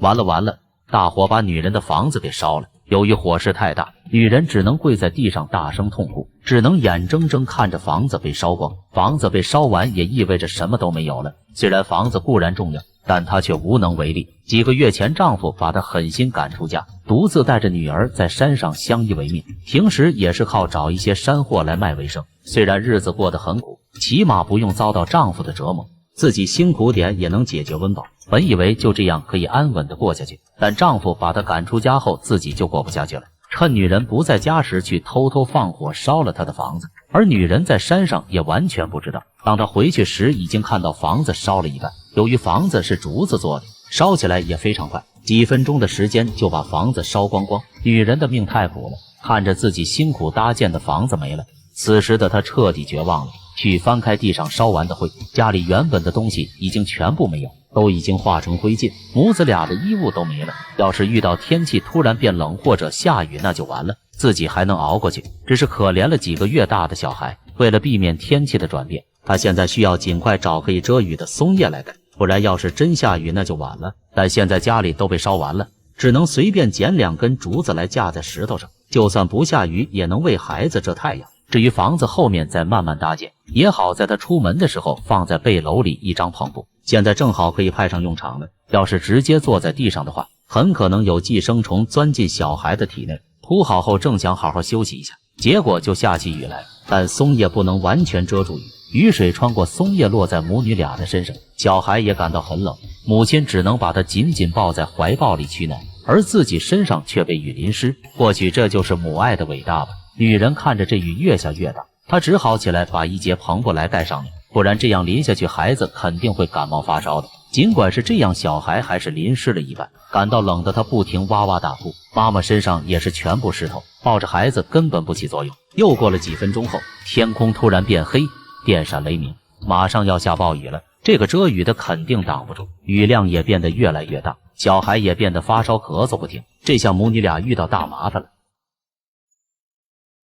完了，大火把女人的房子給燒了。由於火勢太大，女人只能跪在地上大聲痛哭，只能眼睜睜看着房子被燒光。房子被燒完也意味着什麼都没有了。虽然房子固然重要，但她却无能為力。几個月前，丈夫把她狠心趕出家，獨自帶着女兒在山上相依為命，平時也是靠找一些山貨來賣為生。雖然日子過得很苦，起碼不用遭到丈夫的折磨，自己辛苦點也能解決溫饱。本以為就這樣可以安穩地過下去，但丈夫把她趕出家後，自己就過不下去了。趁女人不在家時，去偷偷放火燒了她的房子，而女人在山上也完全不知道。当她回去时，已經看到房子燒了一半。由於房子是竹子做的，燒起来也非常快，幾分鐘的時間就把房子燒光光。女人的命太苦了，看着自己辛苦搭建的房子没了，此時的她徹底絕望了。去翻開地上燒完的灰，家裡原本的東西已經全部沒有，都已經化成灰燼，母子倆的衣物都沒了。要是遇到天氣突然变冷或者下雨，那就完了，自己還能熬過去，只是可憐了几個月大的小孩。为了避免天气的轉變，他現在需要盡快找可以遮雨的松葉來蓋，不然要是真下雨那就晚了。但現在家裡都被燒完了，只能隨便撿2根竹子來架在石頭上，就算不下雨也能為孩子遮太陽。至於房子後面再慢慢搭建，也好在他出門的时候放在背篓裡一張篷布，现在正好可以派上用场了。要是直接坐在地上的話，很可能有寄生虫鑽進小孩的体内。鋪好後正想好好休息一下，結果就下起雨來，但松葉不能完全遮住雨，雨水穿過松葉落在母女倆的身上，小孩也感到很冷，母親只能把他緊緊抱在懷抱裡取暖，而自己身上卻被雨淋濕。或許這就是母愛的偉大吧。女人看着這雨越下越大，她只好起來把一截篷布來蓋上面，不然這樣淋下去孩子肯定會感冒發燒的。儘管是這樣，小孩還是淋濕了一半，感到冷的他不停哇哇大哭，媽媽身上也是全部濕透，抱着孩子根本不起作用。又過了幾分鐘後，天空突然變黑，電閃雷鳴，馬上要下暴雨了。這個遮雨的肯定擋不住，雨量也變得越來越大，小孩也變得發燒咳嗽不停。這下母女倆遇到大麻煩了。